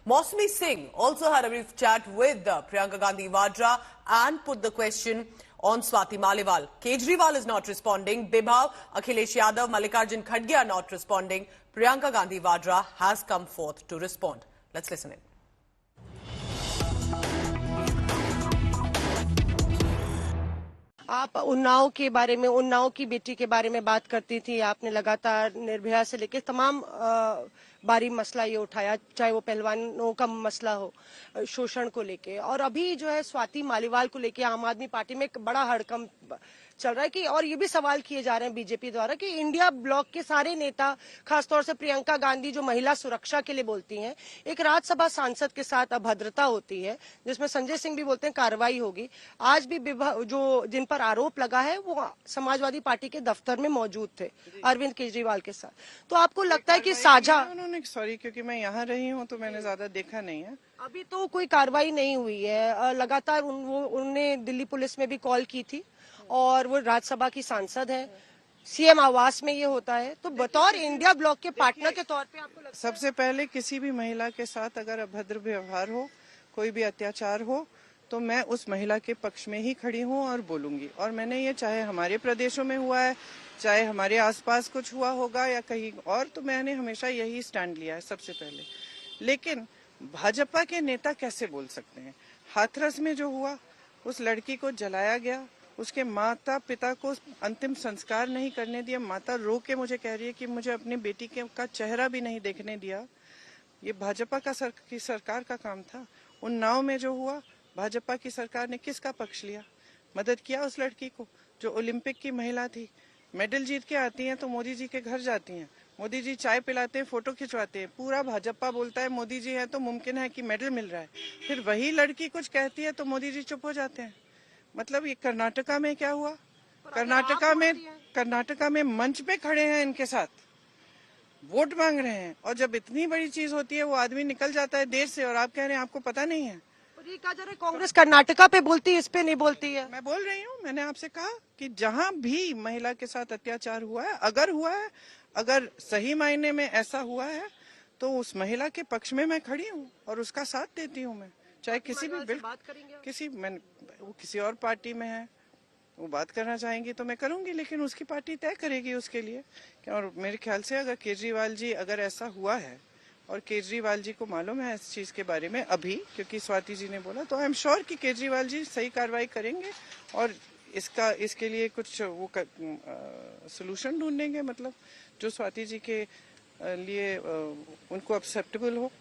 Mausami Singh also had a brief chat with Priyanka Gandhi Vadra and put the question on Swati Maliwal. Kejriwal is not responding. Bibhav, Akhilesh Yadav, Mallikarjun Kharge are not responding. Priyanka Gandhi Vadra has come forth to respond. Let's listen in. आप उन्नाव के बारे में, उन्नाव की बेटी के बारे में बात करती थी। आपने लगातार निर्भया से लेकर तमाम बारी मसला ये उठाया, चाहे वो पहलवानों का मसला हो, शोषण को लेके, और अभी जो है स्वाति मालीवाल को लेके आम आदमी पार्टी में एक बड़ा हड़कंप चल रहा है कि, और ये भी सवाल किए जा रहे हैं बीजेपी द्वारा कि इंडिया ब्लॉक के सारे नेता, खासतौर से प्रियंका गांधी जो महिला सुरक्षा के लिए बोलती हैं, एक राज्यसभा सांसद के साथ अभद्रता होती है, जिसमें संजय सिंह भी बोलते हैं कार्रवाई होगी। आज भी जो जिन पर आरोप लगा है वो समाजवादी पार्टी के दफ्तर में मौजूद थे अरविंद केजरीवाल के साथ। तो आपको लगता है कि साझा, उन्होंने, सॉरी क्योंकि मैं यहाँ रही हूँ तो मैंने ज्यादा देखा नहीं है, अभी तो कोई कार्रवाई नहीं हुई है। लगातार उन्होंने दिल्ली पुलिस में भी कॉल की थी और वो राज्यसभा की सांसद है, सीएम आवास में ये होता है। तो बतौर इंडिया ब्लॉक के पार्टनर के तौर पे आपको लगता है? सबसे पहले किसी भी महिला के साथ अगर अभद्र व्यवहार हो, कोई भी अत्याचार हो, तो मैं उस महिला के पक्ष में ही खड़ी हूँ और बोलूंगी। और मैंने ये, चाहे हमारे प्रदेशों में हुआ है, चाहे हमारे आसपास कुछ हुआ होगा या कहीं और, तो मैंने हमेशा यही स्टैंड लिया है सबसे पहले। लेकिन भाजपा के नेता कैसे बोल सकते हैं? हाथरस में जो हुआ, उस लड़की को जलाया गया, उसके माता पिता को अंतिम संस्कार नहीं करने दिया, माता रो के मुझे कह रही है कि मुझे अपनी बेटी का चेहरा भी नहीं देखने दिया। ये भाजपा की सरकार का काम था। उन्नाव में जो हुआ, भाजपा की सरकार ने किसका पक्ष लिया? मदद किया उस लड़की को जो ओलंपिक की महिला थी, मेडल जीत के आती हैं तो मोदी जी के घर जाती हैं, मोदी जी चाय पिलाते हैं, फोटो खिंचवाते हैं, पूरा भाजपा बोलता है मोदी जी है तो मुमकिन है कि मेडल मिल रहा है। फिर वही लड़की कुछ कहती है तो मोदी जी चुप हो जाते हैं। मतलब ये कर्नाटका में क्या हुआ? कर्नाटका में मंच पे खड़े हैं, इनके साथ वोट मांग रहे हैं, और जब इतनी बड़ी चीज होती है वो आदमी निकल जाता है देश से, और आप कह रहे हैं आपको पता नहीं है। ये कहा जा रहा है कांग्रेस कर्नाटका पे बोलती है, इस पे नहीं बोलती है। मैं बोल रही हूँ, मैंने आपसे कहा कि जहाँ भी महिला के साथ अत्याचार हुआ है, अगर हुआ है, अगर सही मायने में ऐसा हुआ है, तो उस महिला के पक्ष में मैं खड़ी हूँ और उसका साथ देती हूँ। मैं चाहे किसी भी वो किसी और पार्टी में है, वो बात करना चाहेंगी तो मैं करूंगी, लेकिन उसकी पार्टी तय करेगी उसके लिए। और मेरे ख्याल से अगर केजरीवाल जी, अगर ऐसा हुआ है और केजरीवाल जी को मालूम है इस चीज के बारे में अभी, क्योंकि स्वाति जी ने बोला, तो आई एम श्योर कि केजरीवाल जी सही कार्रवाई करेंगे और इसके लिए कुछ वो सोल्यूशन ढूंढेंगे, मतलब जो स्वाति जी के लिए उनको एक्सेप्टेबल हो।